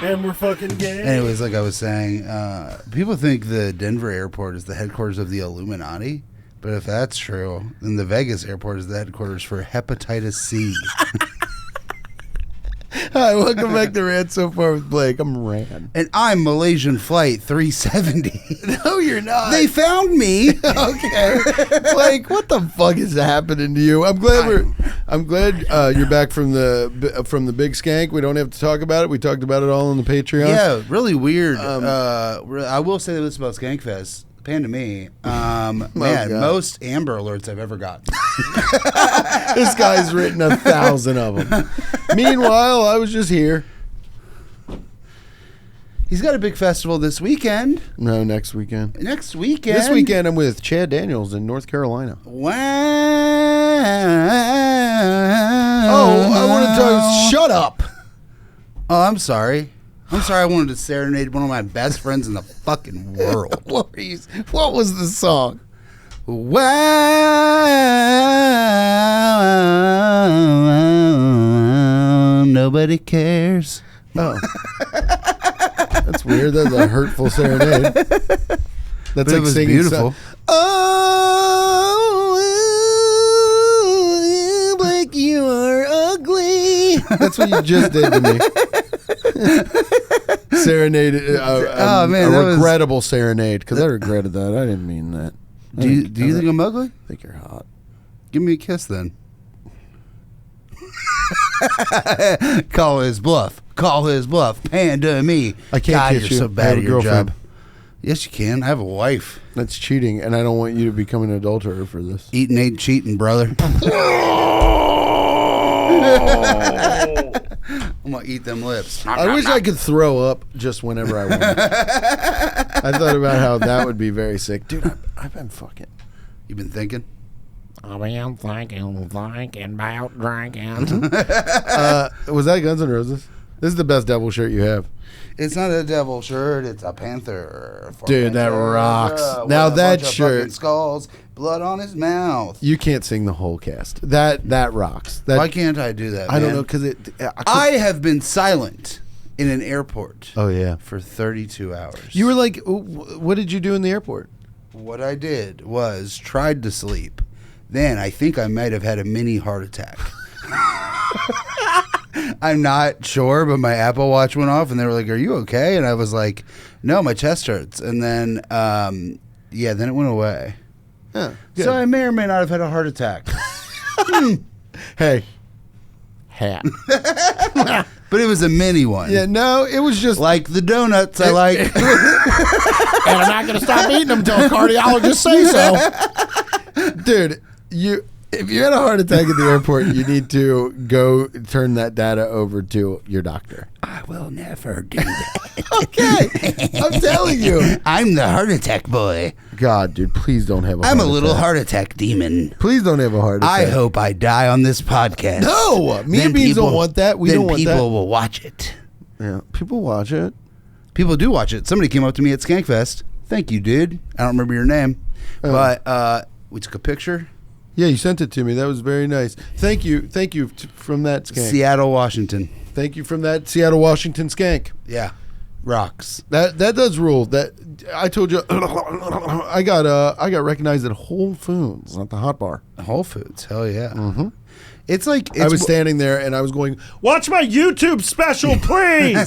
And we're fucking gay. Anyways, like I was saying, people think the Denver airport is the headquarters of the Illuminati. But if that's true, then the Vegas airport is the headquarters for hepatitis C. Hi, welcome back to Rant So Far with Blake. I'm Rand. And I'm Malaysian Flight 370. No, you're not. They found me. Okay. Blake, what the fuck is happening to you? I'm glad you're back from the big skank. We don't have to talk about it. We talked about it all on the Patreon. Yeah, really weird. I will say this about Skankfest. Pan to me. Most Amber Alerts I've ever gotten. This guy's written 1,000 of them. Meanwhile, I was just here. He's got a big festival this weekend. No, next weekend. Next weekend? This weekend I'm with Chad Daniels in North Carolina. Wow. Oh, I want to talk. Shut up. Oh, I'm sorry. I wanted to serenade one of my best friends in the fucking world. What was the song? Wow, nobody cares. Oh. That's weird. That's a hurtful serenade. That's like singing beautiful. Oh, like you are ugly. That's what you just did to me. Serenade. A regrettable serenade, because I regretted that. I didn't mean that. Do you think I'm ugly? I think you're hot. Give me a kiss then. Call his bluff. Pan to me. I can't God, kiss you're you. so bad at your girlfriend. job. Yes, you can. I have a wife. That's cheating, and I don't want you to become an adulterer for this. Eating ain't cheating, brother. I'm gonna eat them lips. I wish I could throw up just whenever I want. I thought about how that would be very sick. Dude, I've been fucking. You been thinking? I've been thinking about drinking. Was that Guns N' Roses? This is the best devil shirt you have. It's not a devil shirt. It's a panther. Dude, that rocks. Now that shirt, skulls, blood on his mouth. You can't sing the whole cast. That rocks. Why can't I do that? I don't know, because I have been silent in an airport. Oh yeah, for 32 hours. You were like, what did you do in the airport? What I did was tried to sleep. Then I think I might have had a mini heart attack. I'm not sure, but my Apple Watch went off, and they were like, "Are you okay?" And I was like, "No, my chest hurts." And then, then it went away. Huh, so I may or may not have had a heart attack. Hey, hat. But it was a mini one. Yeah, no, it was just like the donuts I like. And I'm not going to stop eating them until a cardiologist says so. Dude, if you had a heart attack at the airport, you need to go turn that data over to your doctor. I will never do that. Okay, I'm telling you. I'm the heart attack boy. God, dude, please don't have a heart I'm attack. a little heart attack demon. Please don't have a heart attack. I hope I die on this podcast. No, me and Beans don't want that. We don't want that. Then people will watch it. Yeah, people watch it. People do watch it. Somebody came up to me at Skankfest. Thank you, dude. I don't remember your name. But we took a picture. Yeah, you sent it to me. That was very nice. Thank you from that skank. Seattle, Washington. Thank you from that Seattle, Washington skank. Yeah, rocks. That does rule. That I told you. I got recognized at Whole Foods, not the Hot Bar. Whole Foods, hell yeah. Mm-hmm. It's like I was standing there and I was going, "Watch my YouTube special, please."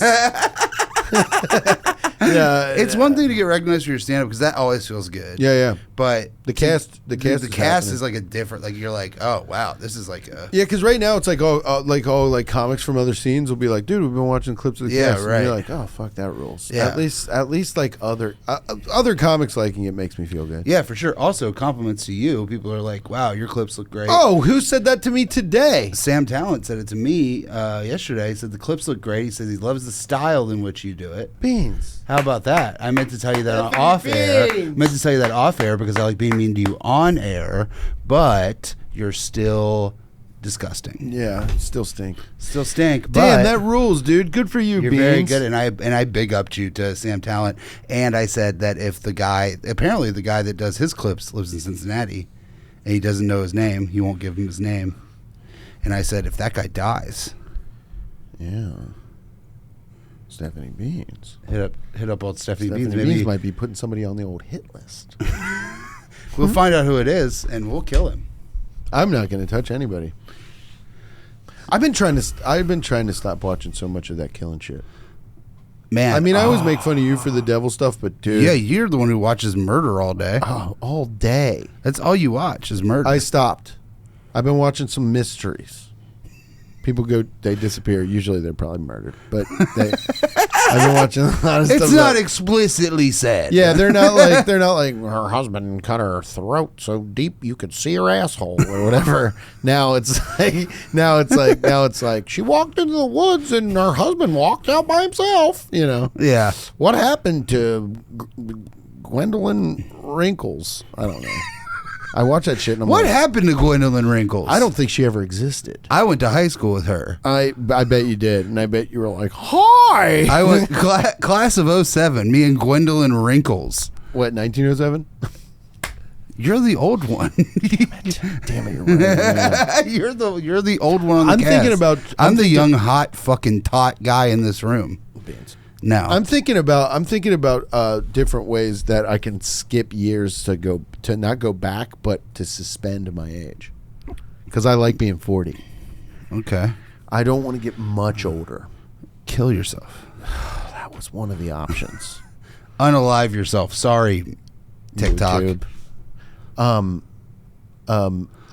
Yeah, it's one thing to get recognized for your stand-up because that always feels good. Yeah. But the cast is like a different. Like you're like, oh wow, this is like a because right now it's like all comics from other scenes will be like, dude, we've been watching clips of the cast. Yeah, right. And you're like, oh fuck, that rules. Yeah. At least like other comics liking it makes me feel good. Yeah, for sure. Also, compliments to you. People are like, wow, your clips look great. Oh, who said that to me today? Sam Talent said it to me yesterday. He said the clips look great. He says he loves the style in which you do it. Beans. How about that? I meant to tell you that off air. I meant to tell you that off air because I like being mean to you on air, but you're still disgusting. Yeah, still stink. Still stink. Damn, that rules, dude. Good for you, You're Beans. very good, and I big upped you to Sam Talent, and I said that if the guy that does his clips lives in Cincinnati, and he doesn't know his name, he won't give him his name. And I said, if that guy dies, Yeah. Stephanie Beans. hit up old Stephanie Stephanie Beans. Beans Maybe might be putting somebody on the old hit list. we'll find out who it is, and we'll kill him. I'm not going to touch anybody. I've been trying to stop watching so much of that killing shit. Man, I mean, I always make fun of you for the devil stuff, but dude, yeah, you're the one who watches murder all day. all day. That's all you watch is murder. I stopped. I've been watching some mysteries. People they disappear. Usually they're probably murdered, but I've been watching a lot of stuff. It's not explicitly said. Yeah, they're not like her husband cut her throat so deep you could see her asshole or whatever. Now it's like she walked into the woods and her husband walked out by himself. You know. Yeah. What happened to Gwendolyn Wrinkles? I don't know. I watch that shit. And I'm What like, happened to Gwendolyn Wrinkles? I don't think she ever existed. I went to high school with her. I bet you did, and I bet you were like, "Hi." I went class of 07, me and Gwendolyn Wrinkles. What, 1907? You're the old one. Damn it, you're right. Man. You're the old one on the I'm cast. thinking about- I'm the young, hot, fucking taut guy in this room. Beans. No. I'm thinking about different ways that I can skip years to not go back, but to suspend my age, because I like being 40. Okay. I don't want to get much older. Kill yourself. That was one of the options. Unalive yourself. Sorry, TikTok. YouTube.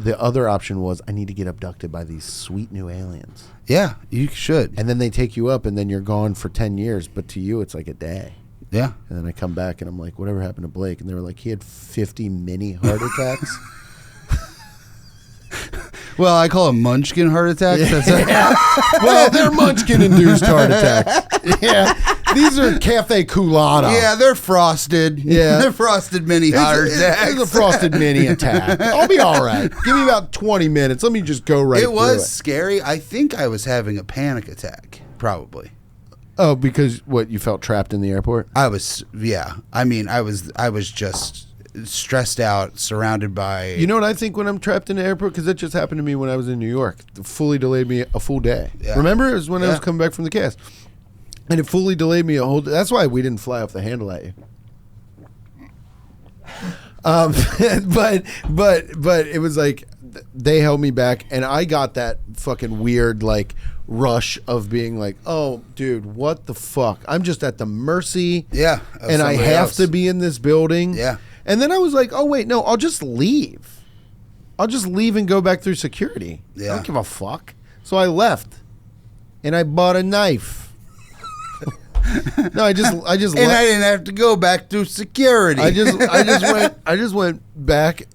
The other option was I need to get abducted by these sweet new aliens. Yeah, you should. And then they take you up, and then you're gone for 10 years. But to you, it's like a day. Yeah. And then I come back, and I'm like, whatever happened to Blake? And they were like, he had 50 mini heart attacks. Well, I call them munchkin heart attacks. Well, they're Munchkin-induced heart attacks. Yeah. These are Cafe Coolada. Yeah, they're frosted. Yeah. They're frosted mini heart attacks. It's a frosted mini attack. I'll be all right. Give me about 20 minutes. Let me just go right It was through scary. I think I was having a panic attack, probably. Oh, because what, you felt trapped in the airport? I was, yeah. I mean, I was just stressed out, surrounded by. You know what I think when I'm trapped in the airport? Because that just happened to me when I was in New York. It fully delayed me a full day. Yeah. Remember? It was when I was coming back from the cast. And it fully delayed me a whole day. That's why we didn't fly off the handle at you. But it was like they held me back, and I got that fucking weird like rush of being like, oh, dude, what the fuck? I'm just at the mercy. Yeah, of and I somebody have else. to be in this building. Yeah. And then I was like, oh wait, no, I'll just leave. I'll just leave and go back through security. Yeah. I don't give a fuck. So I left, and I bought a knife. No, I just and I didn't have to go back through security. I just went back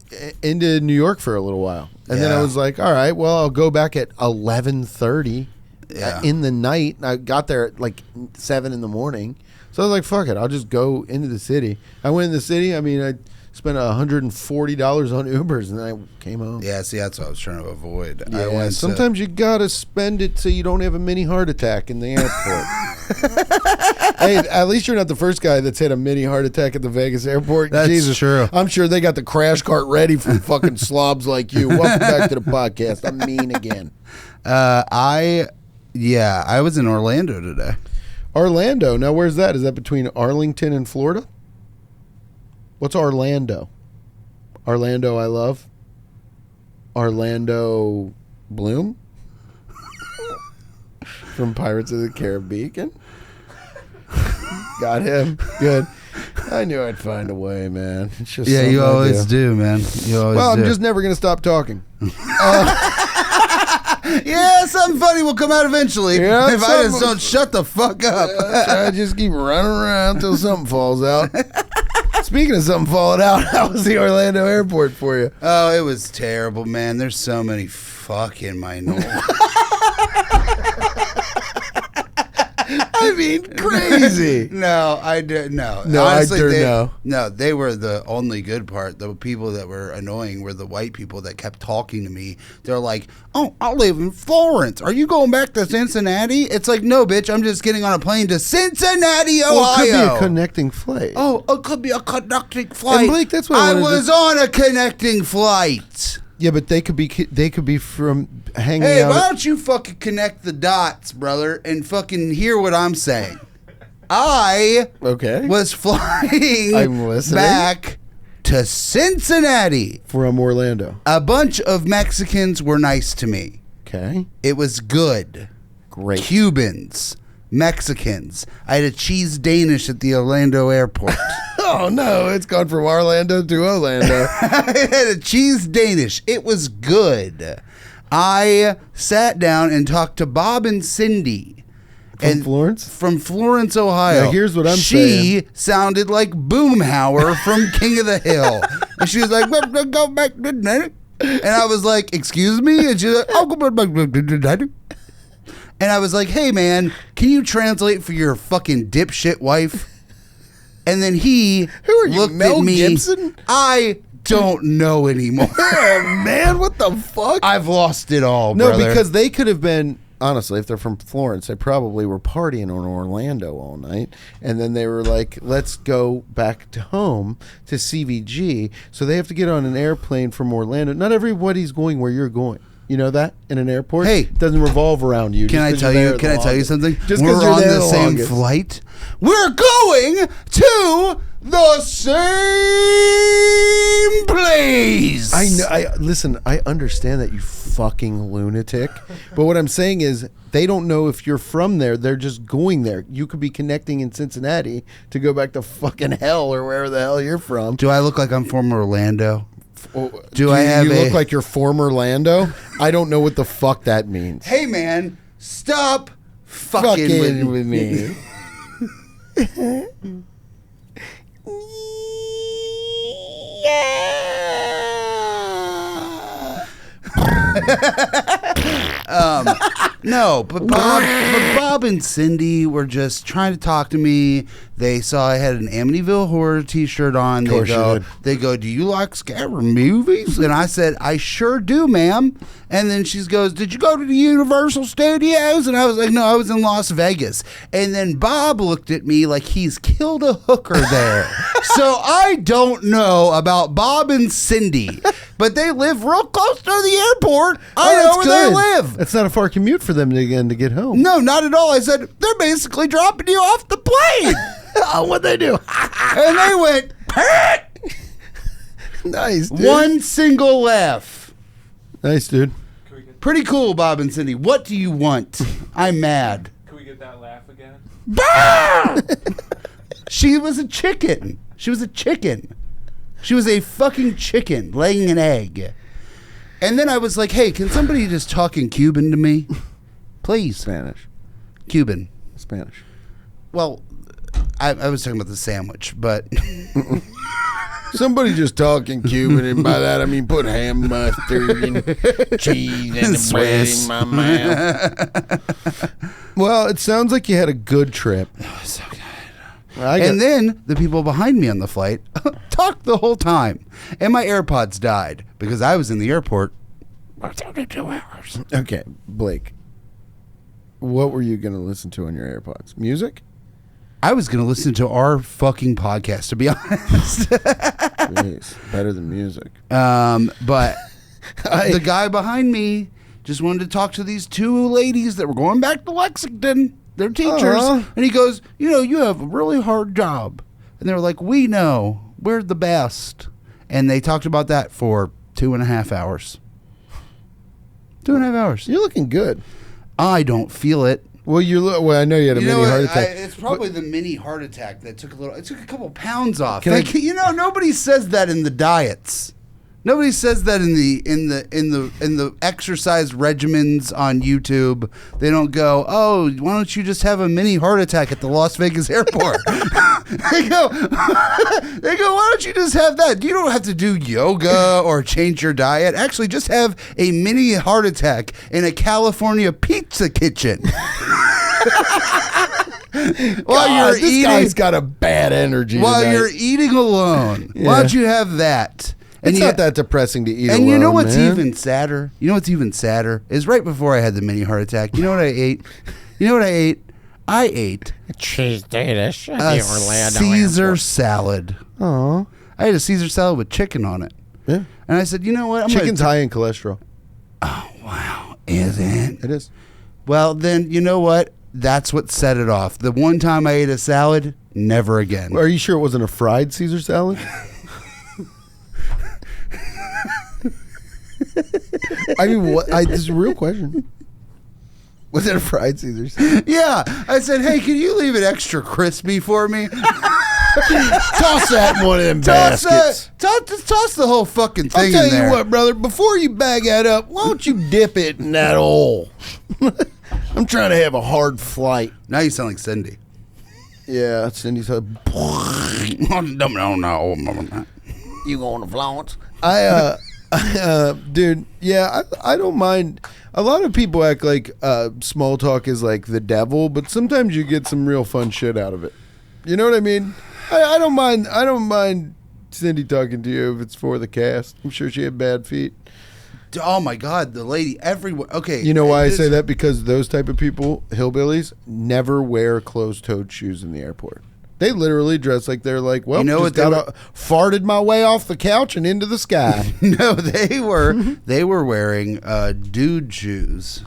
into New York for a little while, and then I Yeah. was like, all right, well, I'll go back at 11:30 Yeah. in the night. I got there at like 7 in the morning, so I was like, fuck it, I'll just go into the city. I went in the city. I mean, I spent $140 on Ubers, and then I came home. Yeah, see, that's what I was trying to avoid. I Yeah, went sometimes you gotta spend it so you don't have a mini heart attack in the airport. Hey, at least you're not the first guy that's had a mini heart attack at the Vegas airport. That's Jesus, true. I'm sure they got the crash cart ready for fucking slobs like you. Welcome back to the podcast. I'm mean again. I was in Orlando today. Orlando. Now, where's that? Is that between Arlington and Florida? What's Orlando? Orlando, I love. Orlando Bloom from Pirates of the Caribbean. Got him. Good. I knew I'd find a way, man. It's just Yeah, you something I always do. do, man. You always Well, do. I'm just never going to stop talking. Yeah, something funny will come out eventually. Yeah, if I just something- don't shut the fuck up. I just keep running around until something falls out. Speaking of something falling out, how was the Orlando airport for you? Oh, it was terrible, man. There's so many fucking minorities. I mean, crazy. No, I did no. No, Honestly, I do they, know. No, they were the only good part. The people that were annoying were the white people that kept talking to me. They're like, "Oh, I live in Florence. Are you going back to Cincinnati?" It's like, "No, bitch. I'm just getting on a plane to Cincinnati, Ohio." Well, it could be a connecting flight. Oh, it could be a connecting flight. And Blake, that's what I I wanted to- was on a connecting flight. Yeah, but they could be from hanging Hey, out. why don't you fucking connect the dots, brother, and fucking hear what I'm saying? I Okay. was flying I'm listening. back to Cincinnati. From Orlando. A bunch of Mexicans were nice to me. Okay. It was good. Great. Cubans, Mexicans. I had a cheese Danish at the Orlando airport. Oh no, it's gone from Orlando to Orlando. I had a cheese Danish. It was good. I sat down and talked to Bob and Cindy. From Florence? From Florence, Ohio. Now, here's what I'm She saying. sounded like Boomhauer from King of the Hill. And she was like, go back to that. And I was like, excuse me? And she's like, I'll go back to that. And I was like, hey, man, can you translate for your fucking dipshit wife? And then he Who are you, looked Mel at me. Gibson? I don't know anymore. Oh man, what the fuck? I've lost it all, No, brother. because they could have been, honestly, if they're from Florence, they probably were partying in Orlando all night. And then they were like, let's go back to home to CVG. So they have to get on an airplane from Orlando. Not everybody's going where you're going. You know that? In an airport? Hey. It doesn't revolve around you. Can I tell you? Can I tell you something? Just we're because you're on there the same longest. flight. We're going to the same place. I know. Listen. I understand that, you fucking lunatic. But what I'm saying is, they don't know if you're from there. They're just going there. You could be connecting in Cincinnati to go back to fucking hell or wherever the hell you're from. Do I look like I'm from Orlando? Do I have you a- look like your former Lando? I don't know what the fuck that means. Hey, man, stop fucking with me. No, but Bob and Cindy were just trying to talk to me. They saw I had an Amityville Horror T-shirt on. course you did. They go, do you like scary movies? And I said, I sure do, ma'am. And then she goes, did you go to the Universal Studios? And I was like, no, I was in Las Vegas. And then Bob looked at me like he's killed a hooker there. So I don't know about Bob and Cindy, but they live real close to the airport. I know that's where good. they live. It's not a far commute for them to get home. No, not at all. I said, they're basically dropping you off the plane. Oh, what'd they do? And they went, Nice, dude. one single laugh. Nice, dude. Can we get Pretty cool, Bob and Cindy. What do you want? I'm mad. can we get that laugh again? She was a chicken. She was a chicken. She was a fucking chicken laying an egg. And then I was like, hey, can somebody just talk in Cuban to me? Please. Spanish. Cuban. Spanish. Well, I was talking about the sandwich, but Somebody just talking Cuban, and by that I mean put ham, mustard, and cheese and the bread in my mouth. Well, it sounds like you had a good trip. so good. And Then the people behind me on the flight talked the whole time. And my AirPods died because I was in the airport for 72 hours. okay, Blake, what were you going to listen to on your AirPods? Music? I was going to listen to our fucking podcast, to be honest. Jeez, better than music. But the guy behind me just wanted to talk to these two ladies that were going back to Lexington. They're teachers. Aw. And he goes, you know, you have a really hard job. And they were like, we know. We're the best. And they talked about that for 2.5 hours. 2.5 hours. You're looking good. I don't feel it. Well, well, I know you had a You know mini what? heart attack. It's probably the mini heart attack that took it took a couple pounds off. Can I- Like, you know, nobody says that in the diets. Nobody says that in the exercise regimens on YouTube. They don't go, oh, why don't you just have a mini heart attack at the Las Vegas airport? they go, why don't you just have that? You don't have to do yoga or change your diet. Actually, just have a mini heart attack in a California pizza kitchen. While you're this eating, guy's got a bad energy. while tonight. you're eating alone. Yeah. Why don't you have that? It's you- not that depressing to eat And alone, you know what's man. even sadder? You know what's even sadder is right before I had the mini heart attack. You know what I ate? You know what I ate? I ate Cheese Danish at a the Orlando Caesar airport. salad. Aw. I ate a Caesar salad with chicken on it. Yeah. And I said, you know what? Chicken's high in cholesterol. Oh, wow. Is it? It is. Well, then, you know what? That's what set it off. The one time I ate a salad, never again. Are you sure it wasn't a fried Caesar salad? I mean, what? This is a real question. Was it a fried Caesar salad? Yeah. I said, hey, can you leave it extra crispy for me? Toss that in one of them baskets. Toss the whole fucking I'll thing tell in there. you what, brother. Before you bag that up, why don't you dip it in that hole? I'm trying to have a hard flight. Now you sound like Cindy. Yeah, Cindy said, No. You going to Florence? dude, yeah, I don't mind. A lot of people act like small talk is like the devil, but sometimes you get some real fun shit out of it. You know what I mean? I don't mind. I don't mind Cindy talking to you if it's for the cast. I'm sure she had bad feet. Oh my God, the lady everywhere. Okay, You know why I say that? Because those type of people, hillbillies, never wear closed-toed shoes in the airport. They literally dress like they're like, well, You know just what farted my way off the couch and into the sky. No, they were wearing dude shoes.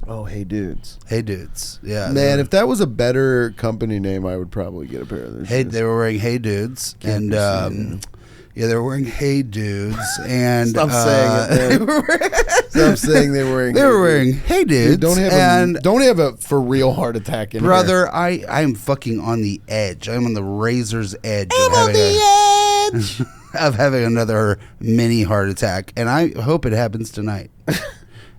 Oh, hey, dudes. Hey dudes, yeah, Man, if that was a better company name, I would probably get a pair of those shoes. they were wearing hey dudes, and yeah, they were wearing hey dudes, and Stop saying it, man. Stop saying they were wearing. They were wearing hey dudes. Dude, don't have a for real heart attack in brother. here. I am fucking on the edge. I'm on the razor's edge. edge. Of having another mini heart attack, and I hope it happens tonight.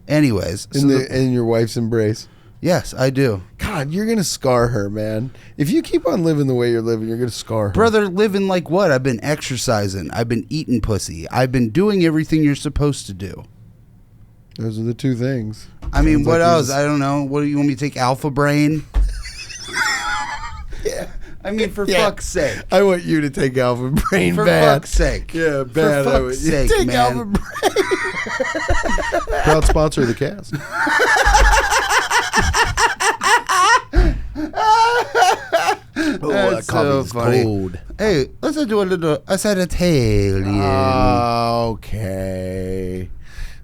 Anyways, in your wife's embrace. yes, I do. God, you're gonna scar her, man. If you keep on living the way you're living, you're gonna scar her. Brother, living like what? I've been exercising. I've been eating pussy. I've been doing everything you're supposed to do. Those are the two things. I mean, Sounds what like else? he's- I don't know. What do you want me to take? Alpha Brain? Yeah. I mean, for Yeah. fuck's sake. I want you to take Alpha Brain For bad. fuck's sake. Yeah, bad. For I would- fuck's sake, take man. Alpha Brain. Proud sponsor of the cast. Oh, That's so funny. cold. Hey, let's do a little. I said Italian. Okay.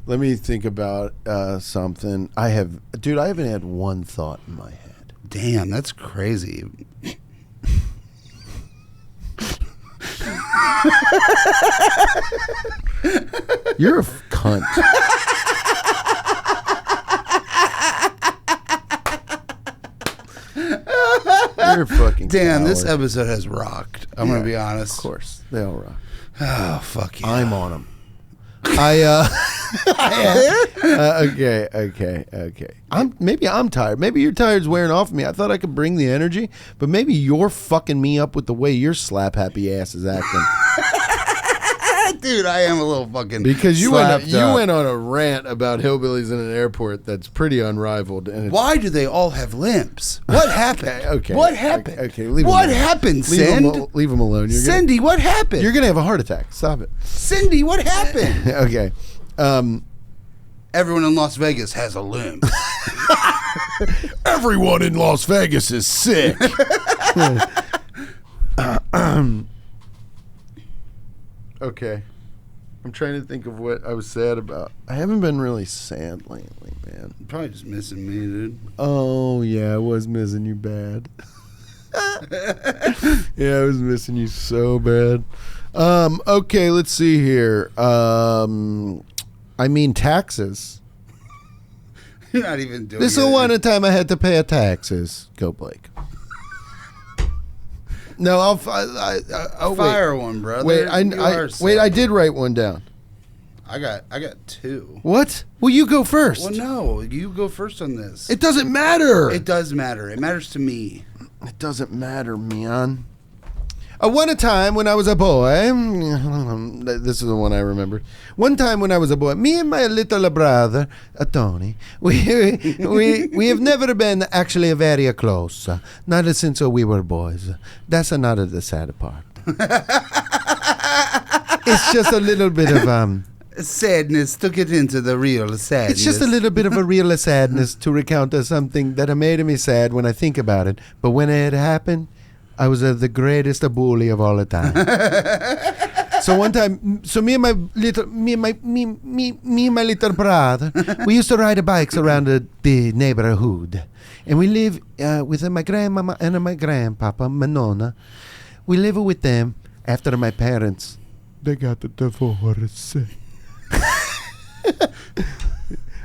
Let me think about something. I haven't had one thought in my head. Damn, that's crazy. You're a cunt. You're a fucking Damn, this coward. episode has rocked. I'm gonna be honest. Of course, they all rock. Oh fuck yeah. I'm on them. Okay. Maybe I'm tired. Maybe your tired's wearing off of me. I thought I could bring the energy, but maybe you're fucking me up with the way your slap happy ass is acting. Dude, I am a little fucking Because you slapped up. went on a rant about hillbillies in an airport that's pretty unrivaled. And Why do they all have limps? What happened? Okay. What happened? Okay, leave 'em What alone. happened, leave them, Cindy? leave them alone. Cindy, what happened? You're gonna have a heart attack. Stop it. Cindy, what happened? Okay. Everyone in Las Vegas has a limp. Everyone in Las Vegas is sick. Okay. I'm trying to think of what I was sad about. I haven't been really sad lately, man. Probably just missing me, dude. Oh, yeah, I was missing you bad. Yeah, I was missing you so bad. Okay, let's see here. I mean, taxes. You're not even doing This it. is one time I had to pay taxes. Go, Blake. No, I'll Fire one, brother. Wait, You are sick. I did write one down. I got two. What? Well, you go first. Well, no, you go first on this. It doesn't matter. It does matter. It matters to me. It doesn't matter, man. One time when I was a boy, this is the one I remember. One time when I was a boy, me and my little brother, Tony, we have never been actually very close. Not since we were boys. That's not the sad part. It's just a little bit of Sadness to get into the real sadness. It's just a little bit of a real sadness to recount something that made me sad when I think about it. But when it happened, I was the greatest bully of all the time. So one time, me and my little brother, we used to ride bikes around the neighborhood, and we live with my grandmama and my grandpapa, my nonna. We live with them after my parents. They got a divorce.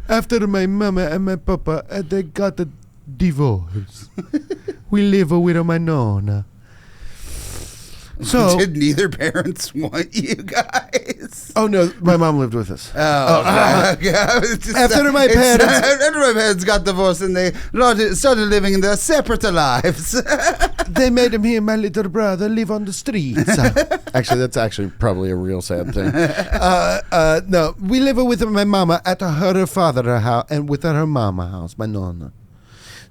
After my mama and my papa, they got a divorce. We live with my nonna. So did neither parents want you guys? Oh no, my mom lived with us. Okay. After my parents got divorced and they started living in their separate lives. They made me and my little brother live on the streets. Actually, that's actually probably a real sad thing. No, we live with my mama at her father's house and with her mama house, my nonna.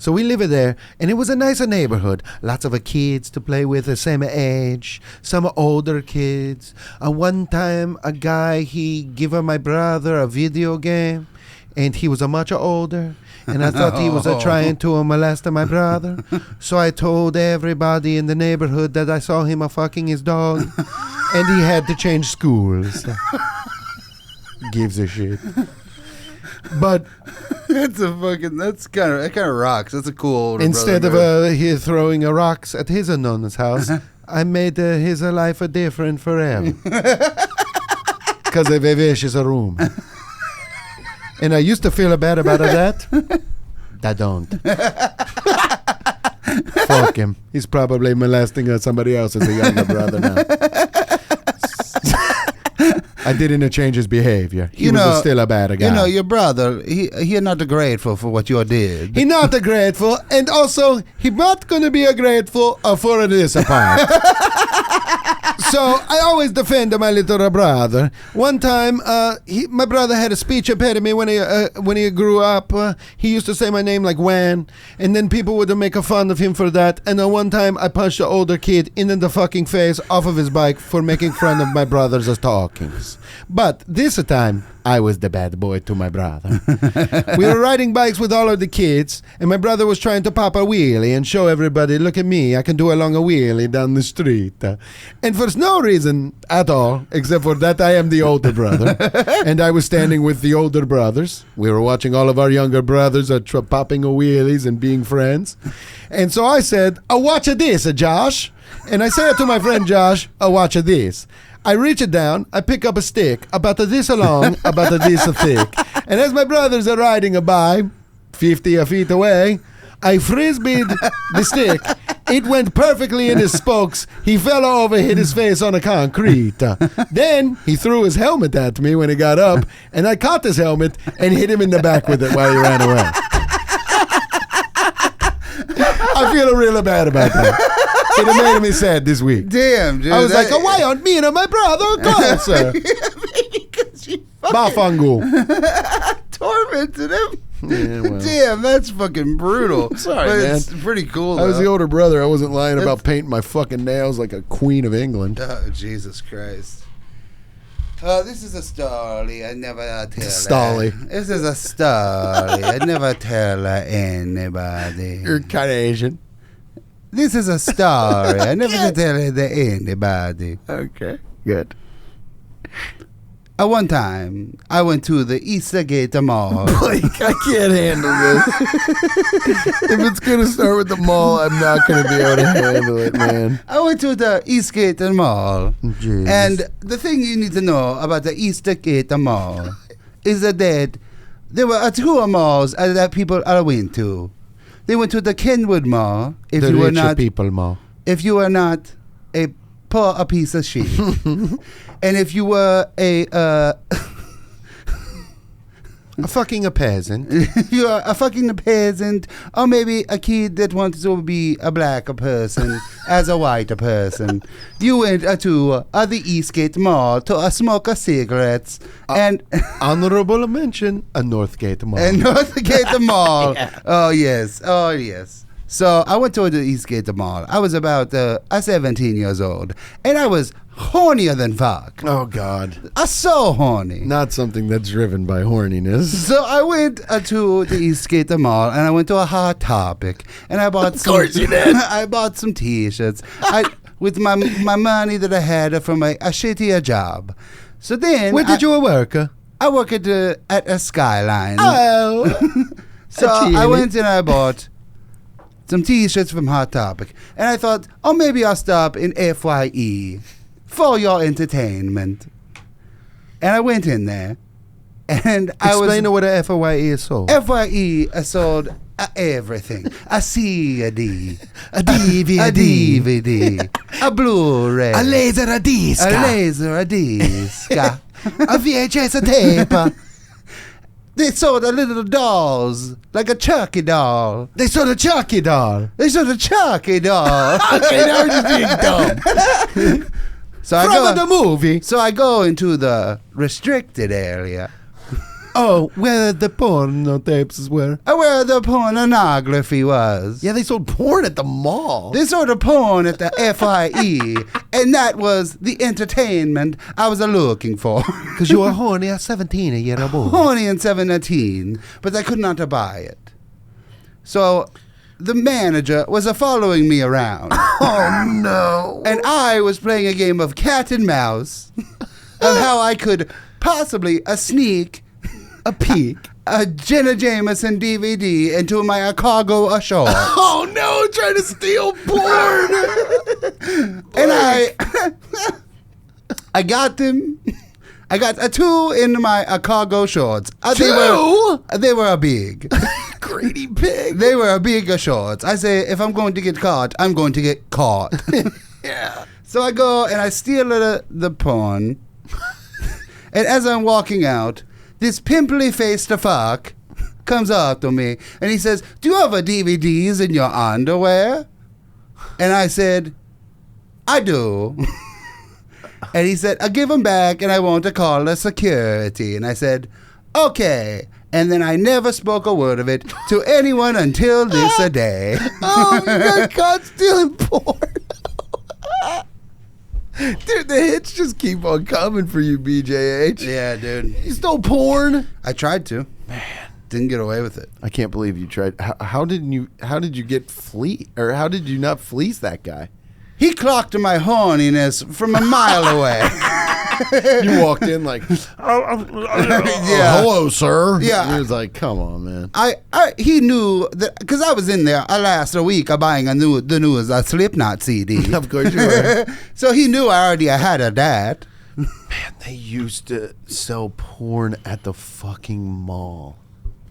So we live there, and it was a nicer neighborhood. Lots of kids to play with the same age, some older kids. One time, a guy, he gave my brother a video game, and he was much older, and I thought he was trying to molest my brother. So I told everybody in the neighborhood that I saw him fucking his dog, and he had to change schools. Gives a shit. But that kind of rocks. That's a cool older instead brother of he throwing rocks at his nonna's house, I made his life different forever. Because of a vicious room. And I used to feel bad about that. I don't. Fuck him. He's probably molesting somebody else as a younger brother now. I didn't change his behavior. He was still a bad guy. You know, your brother, he not grateful for what you did. He not grateful, and also he not going to be grateful for this part. So I always defend my little brother. One time, my brother had a speech impediment when he grew up. He used to say my name like Wan, and then people would make fun of him for that. And then one time, I punched the older kid in the fucking face off of his bike for making fun of my brother's talkings. But this time, I was the bad boy to my brother. We were riding bikes with all of the kids, and my brother was trying to pop a wheelie and show everybody, look at me, I can do a long wheelie down the street. And for no reason at all, except for that I am the older brother, and I was standing with the older brothers. We were watching all of our younger brothers popping wheelies and being friends. And so I said, watch this, Josh. And I said to my friend Josh, watch this. I reach it down, I pick up a stick, about this long, about this thick. And as my brothers are riding by, 50 feet away, I frisbeed the stick. It went perfectly in his spokes. He fell over, hit his face on the concrete. Then he threw his helmet at me when he got up, and I caught his helmet and hit him in the back with it while he ran away. I feel really bad about that. It made me sad this week. Damn, dude. I was like, why aren't me and my brother closer? Because you Bafangu. tormented him. Yeah, well. Damn, that's fucking brutal. Sorry, but man. It's pretty cool. I was though. the older brother. I wasn't lying about painting my fucking nails like a queen of England. Oh, Jesus Christ. This is a story I never tell. Stolly. This is a story I never tell anybody. You're kind of Asian. This is a story I never tell anybody. Okay, good. One time, I went to the Eastergate Mall. Blake, I can't handle this. If it's going to start with the mall, I'm not going to be able to handle it, man. I went to the Eastgate Mall. Jesus. And the thing you need to know about the Eastgate Mall is that there were two malls that people went to. They went to the Kenwood Mall. If the you were richer not, people mall. if you were not a piece of shit, and if you were a fucking peasant. you are a fucking peasant, or maybe a kid that wants to be a black person as a white person, you went to the Eastgate Mall to smoke cigarettes and Honorable mention, a Northgate mall. and Northgate Mall. Yeah. Oh yes. So I went to the Eastgate Mall. I was about 17 years old, and I was hornier than fuck. Oh, God. I was so horny. Not something that's driven by horniness. So I went to the Eastgate Mall, and I went to a Hot Topic, and I bought Of course you did. I bought some T-shirts. with my money that I had from a shittier job. So then, Where did you work? I work at a Skyline. Oh. So I went and I bought some T-shirts from Hot Topic, and I thought, oh, maybe I'll stop in FYE for your entertainment. And I went in there, and Explain to what a FYE is sold. FYE sold everything: a CD, A DVD. a DVD, a Blu-ray, A laser a disc. a laser, a disc. A VHS tape. They sold a little dolls, like a Chucky doll. They sold a Chucky doll. They sold a Chucky doll. Okay, now we're just being dumb. So I From go. the movie. So I go into the restricted area, Oh, where the porno tapes were. where the pornography was. Yeah, they sold porn at the mall. They sold a porn at the FIE, and that was the entertainment I was looking for. Because you were horny at 17 a year old. Horny and 17, but I could not buy it. So the manager was following me around, Oh, no. and I was playing a game of cat and mouse of how I could possibly sneak A peek. a Jenna Jameson DVD into my cargo shorts. Oh, no. Trying to steal porn. And I got them. I got two in my cargo shorts. They were big. Greedy pig. They were big shorts. I say, if I'm going to get caught, I'm going to get caught. Yeah. So I go and I steal the porn. And as I'm walking out, this pimply-faced fuck comes up to me and he says, do you have DVDs in your underwear? And I said, I do. And he said, I'll give them back and I want to call the security. And I said, okay. And then I never spoke a word of it to anyone until this day. Oh, you got caught stealing porn. Dude, the hits just keep on coming for you, BJH. Yeah, dude. You stole porn. I tried to. Man. Didn't get away with it. I can't believe you tried. How did you get or how did you not fleece that guy? He clocked my horniness from a mile away. You walked in like, Yeah. hello, sir. Yeah. He was like, come on, man. He knew that because I was in there last week buying the new Slipknot CD. Of course you were. So he knew I already had that. Man, they used to sell porn at the fucking mall.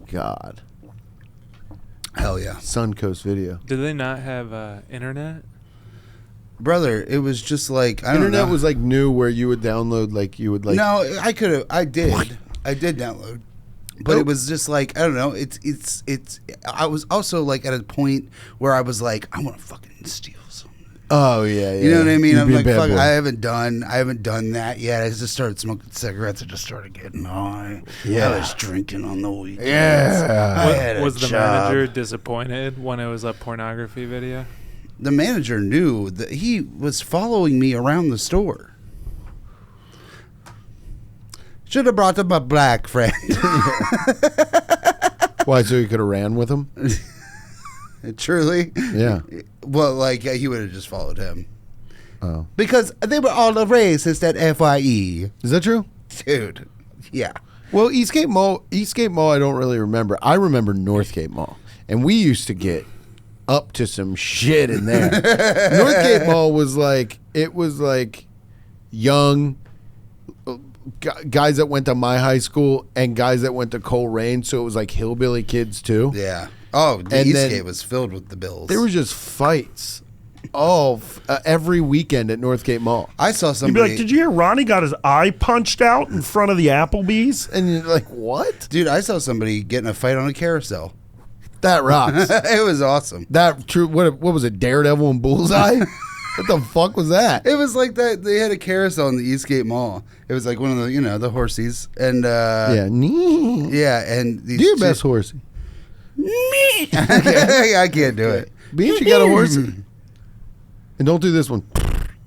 God. Hell yeah. Suncoast Video. Did they not have internet? Brother, it was just like, I don't know. Internet was like new where you would download, No, I did download. But Oh. it was just like, I don't know, it's I was also like at a point where I was like, I want to fucking steal something. Oh, yeah. You know what I mean? You'd I'm be a like, bad fuck, boy. I haven't done that yet. I just started smoking cigarettes. I just started getting high. Yeah. I was drinking on the weekends. Yeah. I had a Was the job. manager disappointed when it was a pornography video? The manager knew that he was following me around the store. Should have brought up a black friend. Why, so you could have ran with him? Truly. Yeah. Well, like, he would have just followed him. Oh. Because they were all racist at FYE. Is that true? Dude. Yeah. Well, Eastgate Mall, I don't really remember. I remember Northgate Mall. And we used to get up to some shit in there. Northgate Mall was like, it was like young guys that went to my high school and guys that went to Coleraine, so it was like hillbilly kids too. Yeah. Oh, the And then- Eastgate was filled with the bills. There were just fights every weekend at Northgate Mall. I saw You'd be somebody. like, did you hear Ronnie got his eye punched out in front of the Applebee's? And you're like, what? Dude, I saw somebody get in a fight on a carousel. That rocks. It was awesome. That true. What was it? Daredevil and Bullseye? What the fuck was that? It was like that. They had a carousel in the Eastgate Mall. It was like one of the, the horsies. And Yeah. yeah, and these Do your best horsey. I can't do it. Beans, you got a horsey. And don't do this one.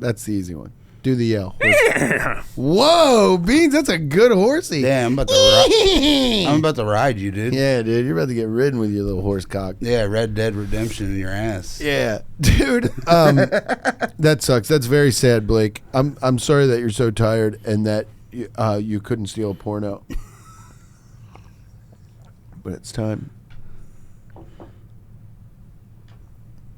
That's the easy one. Do the yell. Whoa, Beans, that's a good horsey. Damn, I'm about to ride you, dude. Yeah, dude, you're about to get ridden with your little horse cock. Yeah, Red Dead Redemption in your ass. Yeah, dude. That sucks. That's very sad, Blake. I'm sorry that you're so tired and that you couldn't steal a porno. But it's time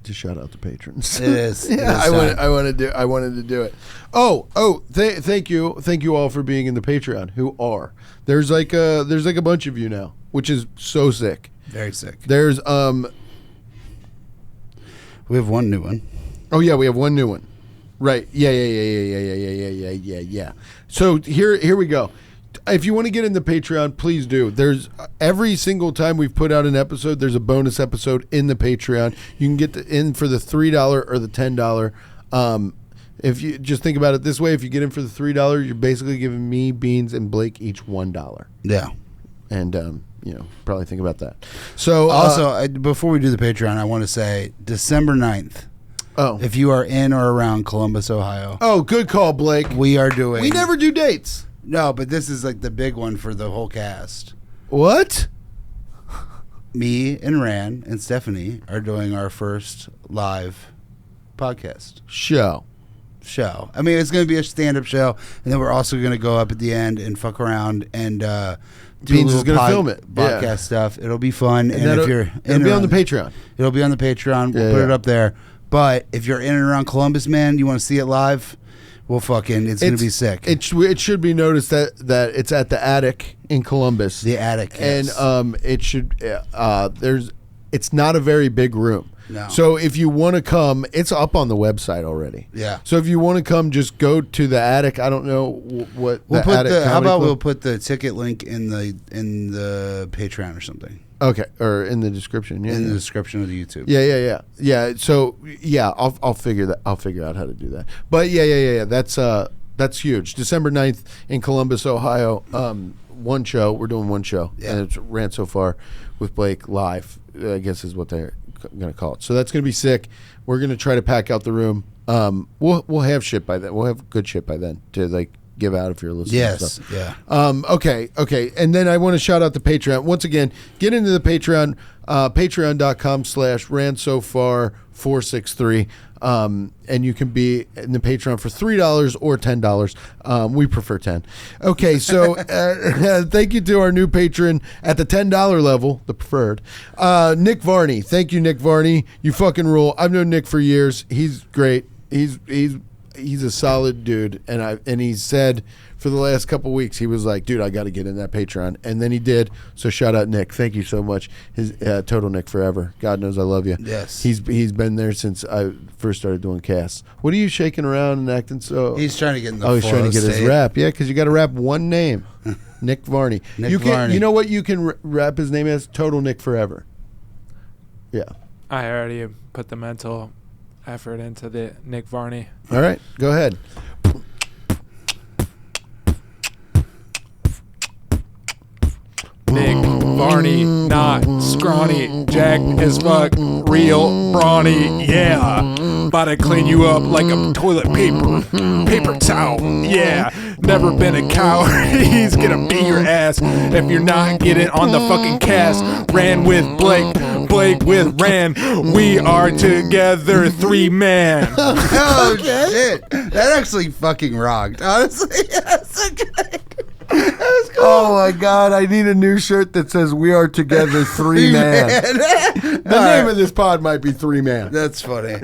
to shout out the patrons. It is. Yeah, I wanted to do it. Thank you all for being in the Patreon. Who are there's like a bunch of you now, which is so sick. Very sick. There's We have one new one. Oh yeah, we have one new one. Right. Yeah. So here we go. If you want to get in the Patreon, please do. There's every single time we've put out an episode, there's a bonus episode in the Patreon. You can get in for the $3 or the $10. If you just think about it this way, if you get in for the $3, you're basically giving me, Beans, and Blake each $1. Yeah. And probably think about that. So Also, before we do the Patreon, I want to say December 9th. Oh. If you are in or around Columbus, Ohio. Oh, good call, Blake. We are doing. We never do dates. No, but this is like the big one for the whole cast. What? Me and Ran and Stephanie are doing our first live podcast Show. I mean, it's going to be a stand-up show, and then we're also going to go up at the end and fuck around and do Beans a is gonna film it. podcast Yeah. stuff. It'll be fun, and if you're it'll be on the Patreon. it'll be on the Patreon. We'll Yeah, put yeah. it up there. But if you're in and around Columbus, man, you want to see it live, well, fucking, it's going to be sick. It should be noticed that it's at the Attic in Columbus. The Attic, yes. And it should it's not a very big room. No. So if you want to come, it's up on the website already. Yeah. So if you want to come, just go to the Attic. I don't know what We'll the put Attic the. How Comedy about Club- we'll put the ticket link in the Patreon or something Okay, or in the description. Yeah. in the description of the YouTube. Yeah. So I'll figure that. I'll figure out how to do that. But yeah. That's huge. December 9th in Columbus, Ohio. One show. We're doing one show, Yeah. and it's Ran So Far with Blake live. I guess is what they're going to call it. So that's going to be sick. We're going to try to pack out the room. We'll have shit by then. We'll have good shit by then to like give out if you're listening. and Yes. stuff. Yeah. Okay. And then I want to shout out the Patreon. Once again, get into the Patreon, patreon.com/ransofar463. And you can be in the Patreon for $3 or $10. We prefer 10. Okay, so thank you to our new patron at the $10 level, the preferred, Nick Varney. Thank you, Nick Varney. You fucking rule. I've known Nick for years. He's great. He's a solid dude, and he said for the last couple weeks he was like, dude, I got to get in that Patreon, and then he did. So shout out Nick, thank you so much. His Total Nick forever. God knows I love you. Yes. He's been there since I first started doing casts. What are you shaking around and acting so? He's trying to get in the. He's trying to get his state. rap. Yeah, because you got to rap one name, Nick Varney. Nick Varney. You know what you can rap his name as? Total Nick forever. Yeah. I already put the mental effort into the Nick Varney. All right, go ahead. Nick Varney, not scrawny, jacked as fuck, real brawny, yeah. About to clean you up like a toilet paper towel, yeah. Never been a coward, he's gonna beat your ass if you're not getting on the fucking cast. Ran with Blake with Ran, we are together, 3-man. Oh shit! That actually fucking rocked. Honestly, that's so good. That was cool. Oh my God! I need a new shirt that says "We are together, 3-man." The name of this pod might be 3-man. That's funny.